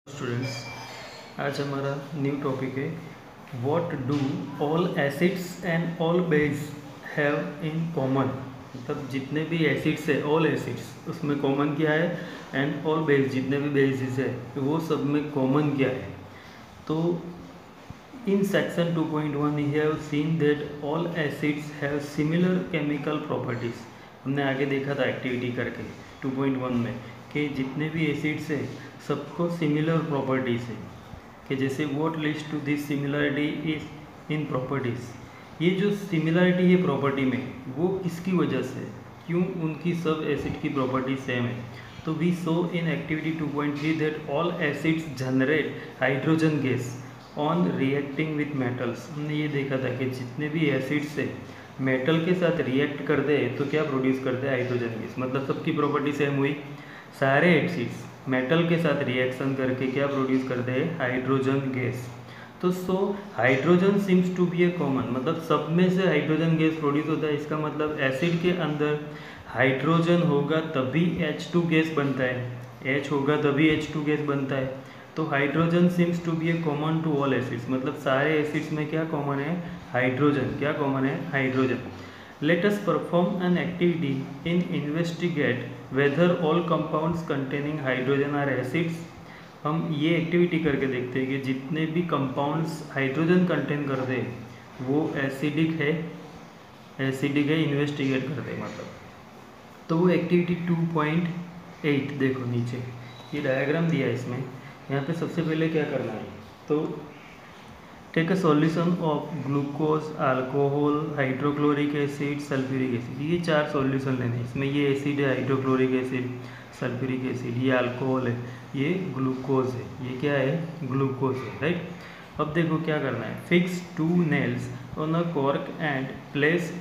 Students, आज हमारा new topic है what do all acids and all base have in common. मतलब जितने भी एसिड्स है, ऑल एसिड्स उसमें कॉमन क्या है, एंड ऑल बेस जितने भी बेसिस है वो सब में कॉमन क्या है। तो in section 2.1 we have seen that all acids have similar chemical properties. हमने आगे देखा था एक्टिविटी करके 2.1 में कि जितने भी एसिड्स है सबको सिमिलर प्रॉपर्टीज़ है, कि जैसे what leads to this similarity is in properties. ये जो सिमिलरिटी है प्रॉपर्टी में वो किसकी वजह से, क्यों उनकी सब एसिड की प्रॉपर्टी सेम है। तो we saw in activity 2.3 that all acids generate hydrogen gas on reacting with metals. हमने ये देखा था कि जितने भी एसिड्स है मेटल के साथ रिएक्ट करते हैं तो क्या प्रोड्यूस करते हैं, हाइड्रोजन गैस। मतलब सबकी प्रॉपर्टी सेम हुई। सारे एसिड्स मेटल के साथ रिएक्शन करके क्या प्रोड्यूस करते हैं, हाइड्रोजन गैस। तो hydrogen seems to be a common, मतलब सब में से हाइड्रोजन गैस प्रोड्यूस होता है। इसका मतलब एसिड के अंदर हाइड्रोजन होगा तभी H2 गैस बनता है, H होगा तभी H2 गैस बनता है। तो hydrogen seems to be a common to all acids, मतलब सारे एसिड्स में क्या कॉमन है, हाइड्रोजन। क्या कॉमन है, hydrogen. Let us perform an activity in investigate whether all compounds containing hydrogen are acids। हम ये एक्टिविटी करके देखते हैं कि जितने भी कंपाउंड्स हाइड्रोजन कंटेन करते हैं वो एसिडिक है, इन्वेस्टिगेट करते हैं मतलब। तो वो एक्टिविटी 2.8 देखो नीचे ये डायग्राम दिया है इसमें। यहाँ पे सबसे पहले क्या करना है, तो take a solution of glucose, alcohol, hydrochloric acid, sulphuric acid. ये 4 सॉल्यूशन लेने हैं। इसमें ये एसिड है हाइड्रोक्लोरिक एसिड, सल्फ्यूरिक एसिड, ये अल्कोहल है, ये ग्लूकोज है, ये क्या है, ग्लूकोज है, राइट। अब देखो क्या करना है, fix 2 nails on a cork and place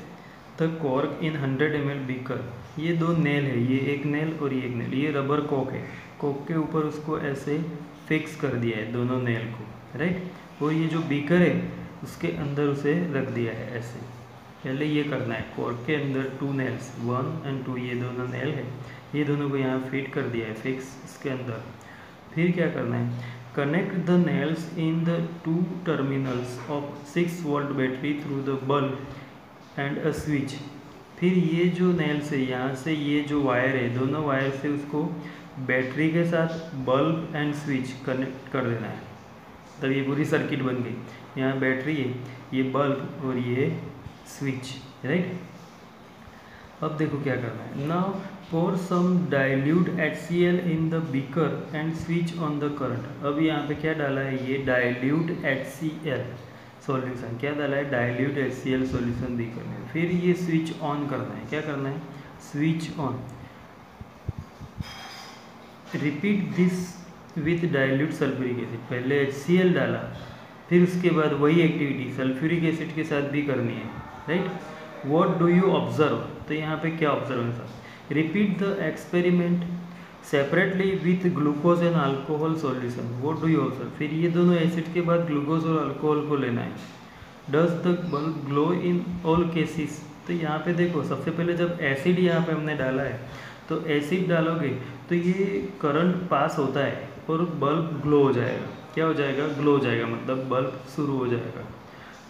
the cork in 100 ml beaker. ये 2 नेल है, ये एक नेल और ये एक नेल, ये रबर कॉक है। कॉक के ऊपर उसको ऐसे फिक्स कर दिया है दोनों नेल को, राइट। और ये जो बीकर है उसके अंदर उसे रख दिया है ऐसे। पहले ये करना है, कॉर्क के अंदर 2 नेल्स 1 और 2, ये दोनों नेल है, ये दोनों को यहाँ फिट कर दिया है फिक्स इसके अंदर। फिर क्या करना है, connect the nails in the 2 terminals of 6 volt battery through the bulb and a switch. फिर ये जो नेल्स है यहाँ से ये जो वायर है, दोनों वायर से उसको बैटरी के साथ बल्ब एंड स्विच कनेक्ट कर देना है। तब ये पूरी सर्किट बन गई। यहाँ बैटरी है, ये बल्ब और ये स्विच, राइट। अब देखो क्या करना है, now pour some dilute HCl in the beaker and switch on the current। अब यहाँ पे क्या डाला है, ये dilute HCl सॉल्यूशन, क्या डाला है, dilute HCl सॉल्यूशन बीकर में। फिर ये स्विच ऑन करना है, क्या करना है, switch on. Repeat this with dilute sulphuric acid. पहले HCl डाला, फिर उसके बाद वही एक्टिविटी सल्फ्यूरिक एसिड के साथ भी करनी है, right. What do you observe, तो यहाँ पे क्या ऑब्जर्व है, repeat the experiment separately with glucose and alcohol solution. What do you observe, फिर ये दोनों एसिड के बाद ग्लूकोज और अल्कोहल को लेना है। Does the bulb glow in all cases. तो यहाँ पे देखो सबसे पहले जब एसिड यहाँ पे हमने डाला है तो एसिड डालोगे तो ये करंट पास होता है और बल्ब ग्लो हो जाएगा। क्या हो जाएगा, ग्लो हो जाएगा, मतलब बल्ब शुरू हो जाएगा।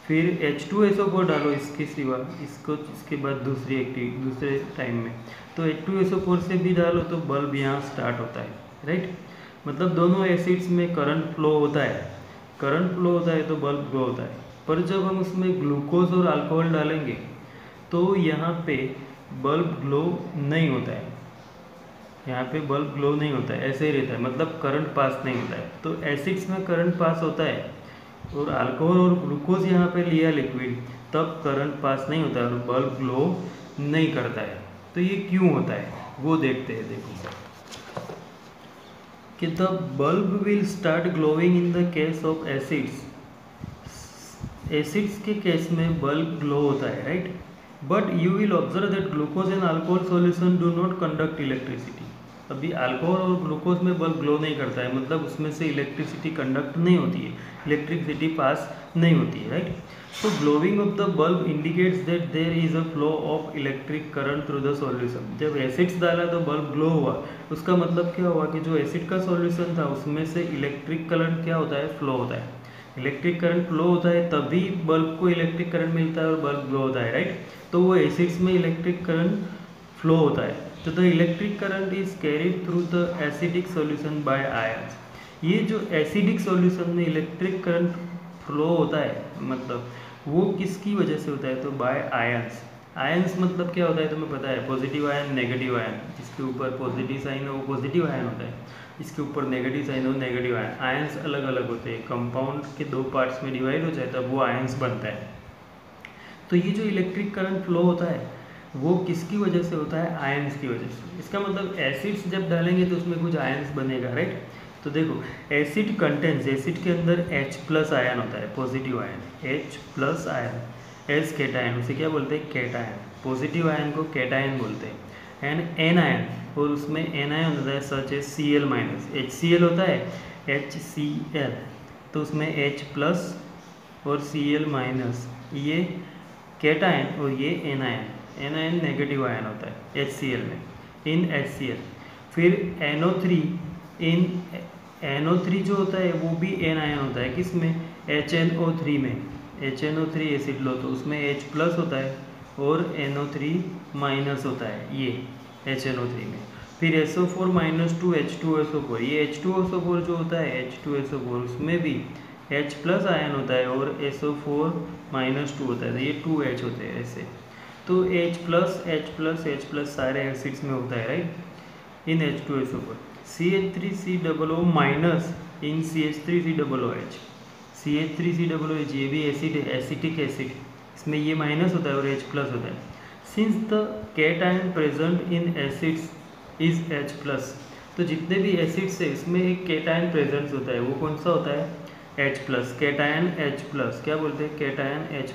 फिर H2SO4 डालो इसके सिवा, इसके बाद दूसरे टाइम में, तो H2SO4 से भी डालो तो बल्ब यहाँ स्टार्ट होता है, राइट। मतलब दोनों एसिड्स में करंट फ्लो होता है, तो बल्ब ग्लो होता है। पर जब हम उसमें ग्लूकोज और अल्कोहल डालेंगे तो यहाँ पे बल्ब ग्लो नहीं होता है, यहाँ पे बल्ब ग्लो नहीं होता है, ऐसे ही रहता है, मतलब करंट पास नहीं होता है। तो एसिड्स में करंट पास होता है और अल्कोहल और ग्लूकोज यहाँ पे लिया लिक्विड, तब करंट पास नहीं होता है और बल्ब ग्लो नहीं करता है। तो ये क्यों होता है वो देखते हैं। देखो कि the bulb will start glowing in the case of acids. Acids के केस में बल्ब ग्लो होता है, right. But you will observe that glucose and alcohol solution do not conduct electricity. अभी अल्कोहल और ग्लूकोज में बल्ब ग्लो नहीं करता है, मतलब उसमें से इलेक्ट्रिसिटी कंडक्ट नहीं होती है, इलेक्ट्रिसिटी पास नहीं होती है, राइट। तो glowing of the bulb indicates that there is a flow of electric current through the solution. जब एसिड्स डाला तो बल्ब ग्लो हुआ, उसका मतलब क्या हुआ कि जो एसिड का सॉल्यूशन था उसमें से इलेक्ट्रिक करंट क्या होता है, फ्लो होता है। इलेक्ट्रिक करंट फ्लो होता है तभी बल्ब को इलेक्ट्रिक करंट मिलता है और बल्ब ग्लो होता है, राइट। तो वो एसिड्स में इलेक्ट्रिक करंट फ्लो होता है। तो the electric current is carried through the acidic solution bye ions. ये जो एसिडिक सॉल्यूशन में इलेक्ट्रिक करंट फ्लो होता है, मतलब वो किसकी वजह से होता है, तो बाय आयंस। आयंस मतलब क्या होता है तुम्हें पता है, पॉजिटिव आयन नेगेटिव आयन। जिसके ऊपर पॉजिटिव साइन है वो पॉजिटिव आयन होता है, इसके ऊपर नेगेटिव साइन हो नेगेटिव आयन। आयंस अलग अलग होते हैं, कंपाउंड के दो पार्ट्स में डिवाइड हो जाए तब वो आयंस बनता है। तो ये जो इलेक्ट्रिक करंट फ्लो होता है वो किसकी वजह से होता है, आयंस की वजह से। इसका मतलब एसिड्स जब डालेंगे तो उसमें कुछ आयंस बनेगा, राइट। तो देखो एसिड कंटेंट्स, एसिड के अंदर H+ आयन होता है, positive ion, H+ ion, S cation, उसे क्या बोलते हैं, केटायन। पॉजिटिव आयन को केटायन बोलते हैं। एंड एन आयन, और उसमें एन आयन होता है सच ए Cl-, HCl होता है, HCl, तो उसमें H+ और Cl-, ये केटायन और ये एनायन नेगेटिव आयन होता है HCl में, इन HCl। फिर NO3, इन NO3 जो होता है वो भी एन आयन होता है, किसमें, HNO3 में। HNO3 एसिड लो तो उसमें H+ होता है और NO3- होता है ये HNO3 में। फिर SO4- 2 H2SO4, ये H2SO4 जो होता है H2SO4 उसमें भी H+ आयन होता है और SO4- 2 होता है, तो ये 2H होते हैं ऐसे। तो H+ सारे एसिड्स में होता है, राइट, इन H2SO4। CH3COO- इन CH3COOH, CH3COOH ये भी एसिड है, एसिटिक एसिड, इसमें ये माइनस होता है और H+ होता है। Since the cation present in acids is H+, तो जितने भी एसिड्स है इसमें एक केटायन प्रेजेंट होता है, वो कौन सा होता है, H+, केटायन H+, क्या बोलते हैं, cation H+।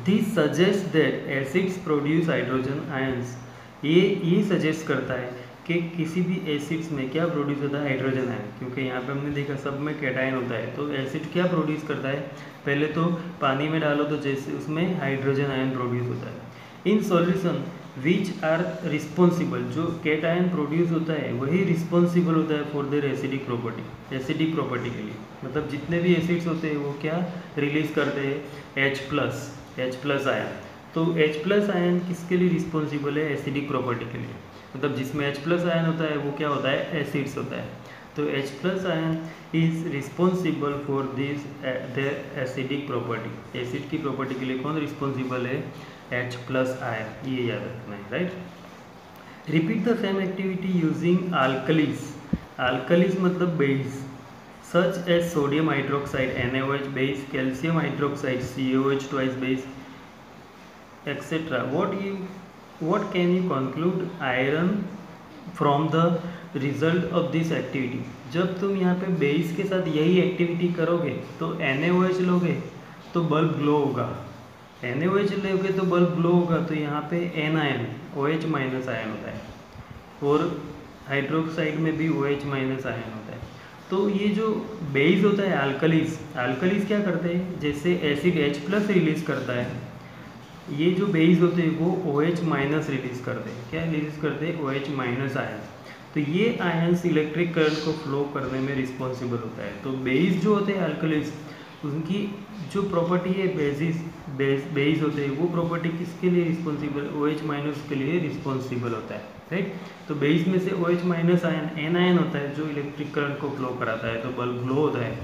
This suggest that acids produce hydrogen ions, ये सजेस्ट करता है कि किसी भी एसिड्स में क्या प्रोड्यूस होता है, हाइड्रोजन आयन, क्योंकि यहाँ पे हमने देखा सब में केटायन होता है। तो एसिड क्या प्रोड्यूस करता है, पहले तो पानी में डालो तो जैसे उसमें हाइड्रोजन आयन प्रोड्यूस होता है। In solution which are responsible, जो केटायन प्रोड्यूस होता है वही रिस्पॉन्सिबल होता है for their acidic property, acidic property के लिए। मतलब जितने भी एसिड्स होते हैं वो क्या रिलीज करते हैं, H+ आयन। तो H+ आयन किसके लिए रिस्पॉन्सिबल है, एसिडिक प्रॉपर्टी के लिए। मतलब जिसमें H+ आयन होता है वो क्या होता है, एसिड्स होता है। तो H+ ion is responsible for this their acidic property, acid की प्रॉपर्टी के लिए कौन रिस्पॉन्सिबल है, H+ आयन, ये याद रखना है, right. Repeat the same activity using alkalis, alkalis मतलब base, such as sodium hydroxide NaOH base, calcium hydroxide CaOH twice base, etc. What can you conclude iron from the result of this activity? जब तुम यहाँ पे base के साथ यही activity करोगे तो NaOH लोगे तो बल्ब ग्लो होगा, NaOH लोगे तो बल्ब ग्लो होगा। तो यहाँ पे N आयन OH- आयन होता है और हाइड्रोक्साइड में भी OH- आयन होता है। तो ये जो बेस होता है अल्कलीज, अल्कलीज क्या करते हैं, जैसे एसिड H+ रिलीज करता है, ये जो बेस होते हैं वो OH- रिलीज करते हैं, क्या रिलीज करते हैं, OH- आयन। तो ये आयंस इलेक्ट्रिक करंट को फ्लो करने में रिस्पॉन्सिबल होता है। तो बेस जो होते हैं अल्कलीज, उनकी जो प्रॉपर्टी है बेस होते हैं वो प्रॉपर्टी किसके लिए रिस्पॉन्सिबल, OH- के लिए रिस्पॉन्सिबल होता है, राइट। तो बेस में से OH- आयन एन आयन होता है जो इलेक्ट्रिक करंट को फ्लो कराता है, तो बल्ब ग्लो होता है।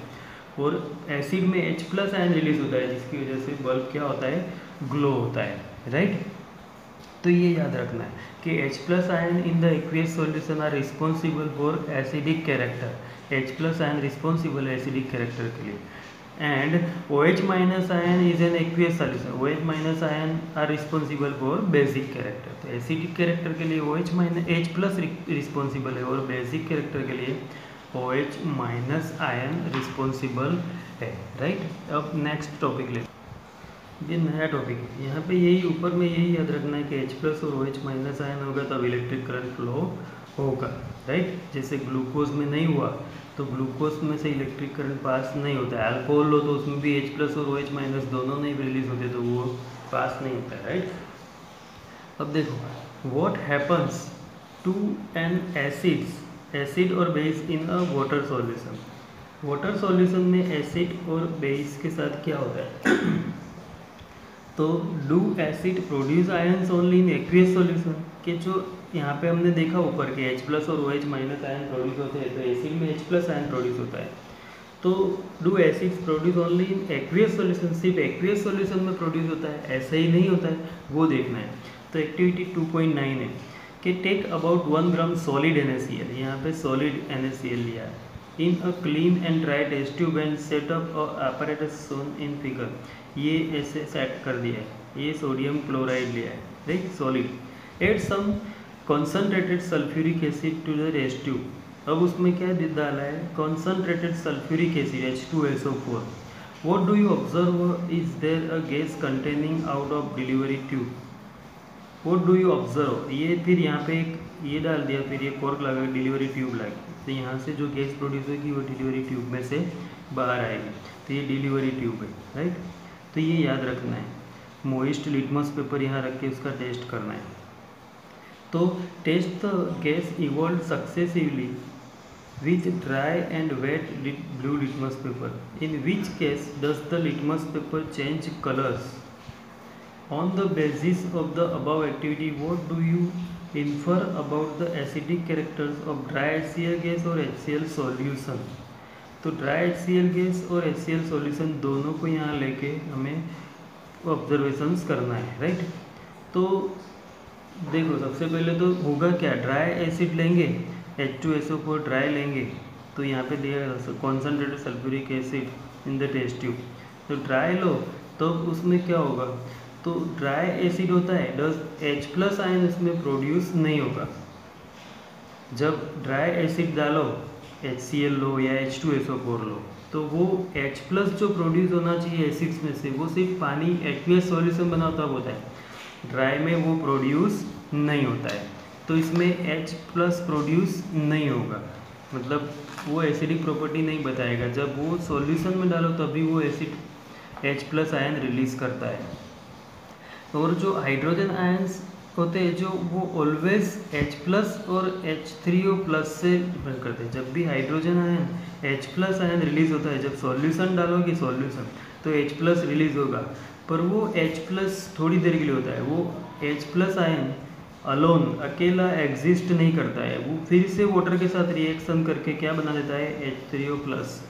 और एसिड में H+ आयन रिलीज होता है जिसकी वजह से बल्ब क्या होता है, ग्लो होता है, राइट। तो ये याद रखना है कि H+ ion in the aqueous solution are responsible for acidic character, H+ ion responsible है एसिडिक कैरेक्टर के लिए। And OH- ion is an aqueous solution, OH- ion are responsible for basic character. तो एसिडिक कैरेक्टर के लिए H+ responsible है और basic character के लिए OH- आयन रिस्पॉन्सिबल है, राइट। अब नेक्स्ट टॉपिक ले, ये नया टॉपिक है। यहाँ पे यही ऊपर में यही याद रखना है कि H+ और OH- आयन होगा तब इलेक्ट्रिक करंट फ्लो होगा, राइट। जैसे ग्लूकोज में नहीं हुआ तो ग्लूकोज में से इलेक्ट्रिक करंट पास नहीं होता है। अल्कोहल लो तो उसमें भी H+ और OH- दोनों नहीं रिलीज होते तो वो पास नहीं होता है, राइट। अब देखो what happens to an acid और base in a water solution. Water solution में एसिड और बेस के साथ क्या होता है तो do acid produce ions only in aqueous solution, कि जो यहाँ पे हमने देखा ऊपर के H+ और OH- आयन प्रोड्यूस होते हैं, तो एसिड में H+ आयन प्रोड्यूस होता है। तो do acids produce only in aqueous solution, सिर्फ एक्वियस सॉल्यूशन में प्रोड्यूस होता है, ऐसा ही नहीं होता है, वो देखना है। तो एक्टिविटी 2.9 है कि take about 1 gram solid NaCl, यहाँ पे सॉलिड NaCl लिया है, in a clean and dry test tube and set up apparatus shown in figure. ये ऐसे सेट कर दिया है, ये सोडियम क्लोराइड लिया है, right, solid. Add some concentrated sulphuric acid to the test tube. अब उसमें क्या डाला है, concentrated sulphuric acid H2SO4। What do you observe, is there a gas containing out of delivery tube. What do you observe, ये फिर यहाँ पे एक ये डाल दिया, फिर ये कॉर्क लगा, डिलीवरी ट्यूब लगी, तो यहाँ से जो गैस प्रोड्यूस होगी वो डिलीवरी ट्यूब में से बाहर आएगी, तो ये डिलीवरी ट्यूब है, राइट। तो ये याद रखना है। मोइस्ट लिटमस पेपर यहाँ रख के उसका टेस्ट करना है। तो test the gas evolve successively with dry and wet blue litmus paper. In which case does the litmus paper change colors? On the basis of the above activity, what do you infer about the acidic characters of dry HCl gas और HCl solution? तो dry HCl gas और HCl solution दोनों को यहाँ लेके हमें observations करना है, राइट। तो देखो सबसे पहले तो होगा क्या, ड्राई एसिड लेंगे H2SO4 ड्राई लेंगे, तो यहाँ पे दिया concentrated sulphuric acid in the test tube. तो ड्राई लो तो उसमें क्या होगा, तो ड्राई एसिड होता है, H+ आयन इसमें प्रोड्यूस नहीं होगा। जब ड्राई एसिड डालो HCl लो या H2SO4 लो, तो वो H+ जो प्रोड्यूस होना चाहिए एसिड्स में से, वो सिर्फ पानी एक्वियस सॉल्यूशन बना तब होता है, ड्राई में वो प्रोड्यूस नहीं होता है। तो इसमें H+ प्रोड्यूस नहीं होगा, मतलब वो एसिडिक प्रॉपर्टी नहीं बताएगा। जब वो सॉल्यूशन में डालो तभी वो एसिड H+ आयन रिलीज करता है। और जो हाइड्रोजन आयंस होते हैं जो वो ऑलवेज H+ और H3O+ से डिपेंड करते हैं। जब भी hydrogen ion H+ ion release होता है, जब सॉल्यूशन डालोगे सॉल्यूशन तो H+ रिलीज होगा, पर वो H+ थोड़ी देर के लिए होता है। वो H+ आयन अलोन अकेला एग्जिस्ट नहीं करता है, वो फिर से वाटर के साथ रिएक्शन करके क्या बना देता है H3O+,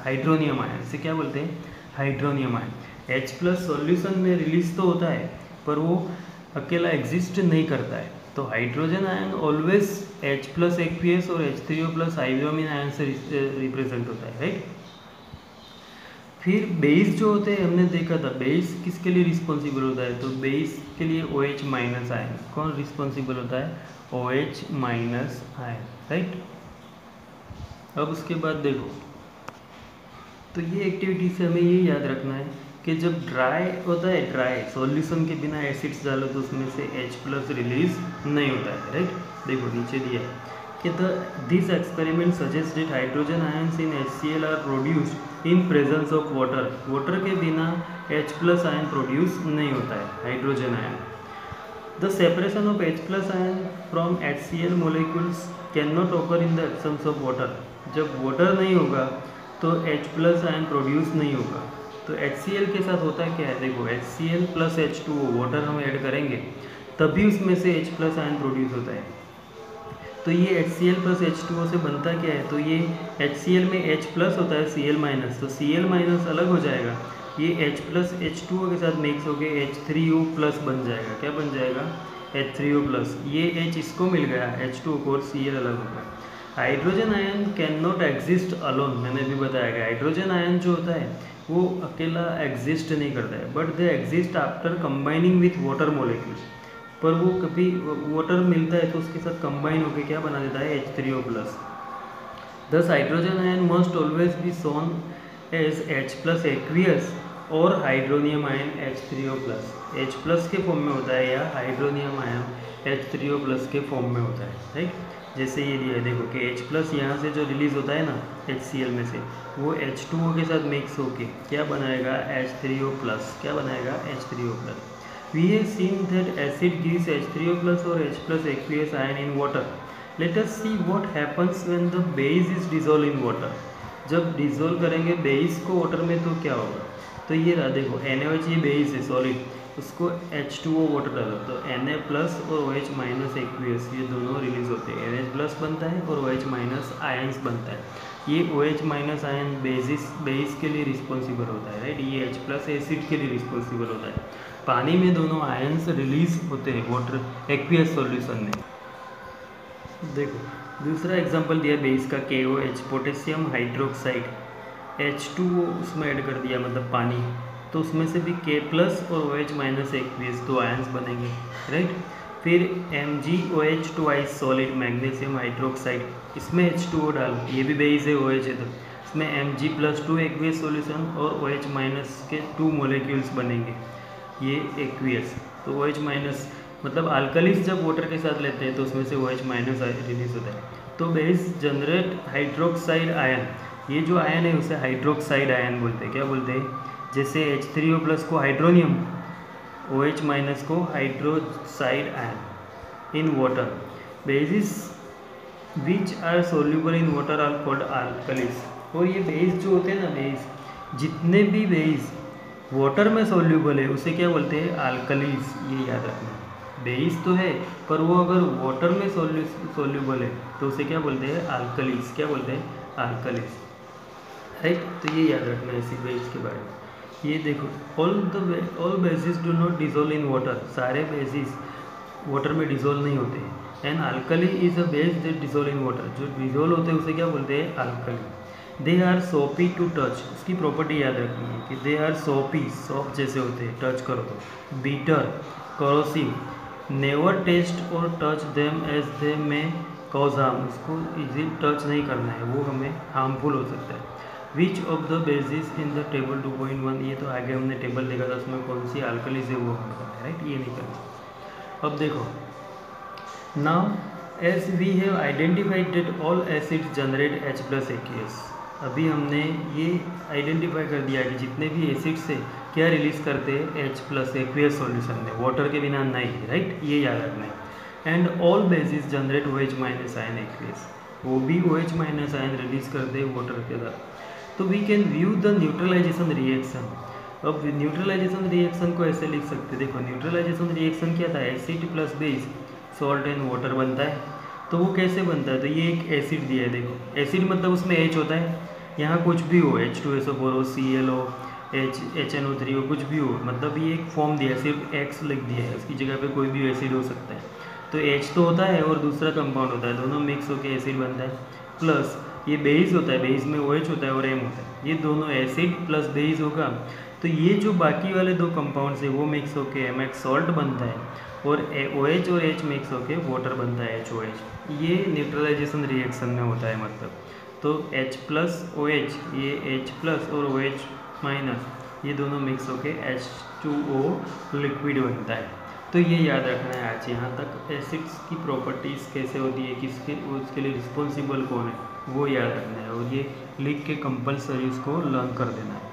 हाइड्रोनियम आयन से क्या बोलते हैं, हाइड्रोनियम आयन। H+ सॉल्यूशन में रिलीज तो होता है पर वो अकेला एग्जिस्ट नहीं करता है। तो hydrogen ion always H+ aqueous और H3O+ हाइड्रोनियम आयन से रिप्रेजेंट होता है, राइट। फिर बेस जो होते हैं हमने देखा था, बेस किसके लिए रिस्पॉन्सिबल होता है, तो बेस के लिए OH- आयन कौन रिस्पॉन्सिबल होता है, OH- आयन, राइट। अब उसके बाद देखो, तो ये एक्टिविटी से हमें ये याद रखना है कि जब ड्राई होता है, ड्राई सॉल्यूशन के बिना एसिड्स डालो तो उसमें से H+ रिलीज नहीं होता है, राइट। देखो नीचे दिया है कि this experiment suggest that hydrogen ions in HCl are produced in presence of water. Water के बिना H+ आयन प्रोड्यूस नहीं होता है, hydrogen ion. The separation of H+ ion from HCl molecules can not occur in the absence of water. जब water नहीं होगा तो H+ ion produce नहीं होगा। तो HCl के साथ होता है क्या है, देखो HCl + H2O वाटर हम ऐड करेंगे तभी उसमें से H+ आयन प्रोड्यूस होता है। तो ये HCl + H2O से बनता क्या है, तो ये HCl में H+ होता है Cl-, तो Cl- अलग हो जाएगा, ये H+ H2O के साथ मिक्स होकर H3O+ बन जाएगा। क्या बन जाएगा, H3O+। ये H इसको मिल गया, H2O को, और Cl अलग होगा। Hydrogen ion can not exist alone, मैंने भी बताया गया हाइड्रोजन आयन जो होता है वो अकेला एग्जिस्ट नहीं करता है, but they exist after combining with water molecules. पर वो कभी वाटर मिलता है तो उसके साथ कंबाइन होकर क्या बना देता है, H3O+। This hydrogen ion must always be shown as H+ aqueous और हाइड्रोनियम आयन H3O+। H+ के फॉर्म में होता है या हाइड्रोनियम आयन H3O+ के फॉर्म में होता है, राइट। जैसे ये दिया है देखो कि H प्लस यहाँ से जो रिलीज होता है ना HCl में से, वो H2O के साथ मिक्स होके क्या बनाएगा, H3O प्लस। क्या बनाएगा, H3O plus. We have seen that acid gives H3O plus or H plus aqueous ion in water. Let us see what happens when the base is dissolved in water. जब dissolve करेंगे base को water में तो क्या होगा, तो ये रहा देखो NaOH ये बेस है सॉलिड, उसको H2O वाटर डालो तो Na प्लस और OH माइनस एक्वियस ये दोनों रिलीज होते हैं। NH प्लस बनता है और OH माइनस आयंस बनता है। ये OH माइनस आयन बेस के लिए रिस्पॉन्सिबल होता है, राइट। ये H प्लस एसिड के लिए रिस्पॉन्सिबल होता है। पानी में दोनों आयंस रिलीज होते हैं वाटर एक्वियस सॉल्यूशन में। देखो दूसरा एग्जांपल दिया बेस का KOH पोटेशियम हाइड्रोक्साइड, H2O उसमें ऐड कर दिया मतलब पानी, तो उसमें से भी K प्लस और OH माइनस एक्वियस दो आयंस बनेंगे, राइट। फिर MgOH twice solid magnesium hydroxide, इसमें H2O डालो, ये भी बेस है OH है तो इसमें Mg प्लस 2 एक्वियस सॉल्यूशन और OH माइनस के 2 मोलिक्यूल्स बनेंगे, ये एक्वियस। तो OH माइनस मतलब अल्कलीस जब वाटर के साथ लेते हैं तो उसमें से OH माइनस रिलीज होता है। तो बेस जनरेट हाइड्रोक्साइड आयन, ये जो आयन है उसे हाइड्रोक्साइड आयन बोलते हैं। क्या बोलते हैं, जैसे H3O प्लस को हाइड्रोनियम, OH माइनस को hydroxide ion in water. Bases which are soluble in water are called alkalis. और ये बेस जो होते हैं ना, बेस जितने भी बेस वाटर में सोल्यूबल है उसे क्या बोलते हैं, अल्कलीस। ये याद रखना, बेस तो है पर वो अगर वाटर में सोल्यूबल है तो उसे क्या बोलते हैं, अल्कलीस। क्या बोलते हैं, अल्कलीस, राइट। तो ये याद रखना है इसी बेस के बारे में। ये देखो all basis do not dissolve in water, सारे बेसिस वाटर में डिजोल्व नहीं होते हैं। And alkali is a base that dissolve in water, जो डिजोल्व होते हैं उसे क्या बोलते हैं, अल्कली। दे आर सोपी टू टच, उसकी प्रॉपर्टी याद रखनी है कि दे आर सोपी, सॉफ्ट जैसे होते हैं टच करो तो। बीटर, करोसिव, नेवर टेस्ट और टच देम एज दे में कॉज हार्म, उसको इजी टच नहीं करना है, वो हमें हार्मफुल हो सकता है। Which of the basis in the table 2.1, ये तो आगे हमने टेबल देखा था, उसमें कौन सी अल्कलीज है वो हमें करना है, राइट। ये नहीं करना। अब देखो now as we have identified that all acids generate H plus aqueous, अभी हमने ये आइडेंटिफाई कर दिया कि जितने भी एसिड्स है क्या रिलीज करते हैं, H प्लस एक्वियस सॉल्यूशन में, वाटर के बिना नहीं, राइट। ये याद रखना है। And all basis generate OH minus ion aqueous, वो भी OH माइनस आयन रिलीज करते हैं वाटर के साथ। तो we can view the neutralisation reaction. अब न्यूट्रलाइजेशन रिएक्शन को ऐसे लिख सकते हैं, देखो न्यूट्रलाइजेशन रिएक्शन क्या था, acid plus base salt and water बनता है। तो वो कैसे बनता है, तो ये एक एसिड दिया है, देखो एसिड मतलब उसमें H होता है, यहाँ कुछ भी हो H2SO4 हो, Cl हो, HNO3 हो, कुछ भी हो, मतलब ये एक फॉर्म दिया है, सिर्फ X लिख दिया है, उसकी जगह पे कोई भी एसिड हो सकता है। तो H तो होता है और दूसरा कंपाउंड होता है, दोनों मिक्स होकर एसिड बनता है। प्लस ये बेस होता है, बेस में OH होता है और M होता है, ये दोनों एसिड प्लस बेस होगा। तो ये जो बाकी वाले दो कंपाउंड्स है वो मिक्स होकर MX सॉल्ट बनता है और OH और H मिक्स होकर वाटर बनता है HOH। ये न्यूट्रलाइजेशन रिएक्शन में होता है मतलब। तो H प्लस OH, ये H प्लस और OH माइनस, ये दोनों मिक्स होकर H2O लिक्विड बनता है। तो ये याद रखना है आज यहाँ तक, एसिड्स की प्रॉपर्टीज़ कैसे होती है, किसके उसके लिए रिस्पॉन्सिबल कौन है, वो याद रखना है और ये लिख के कंपलसरी उसको लर्न कर देना है।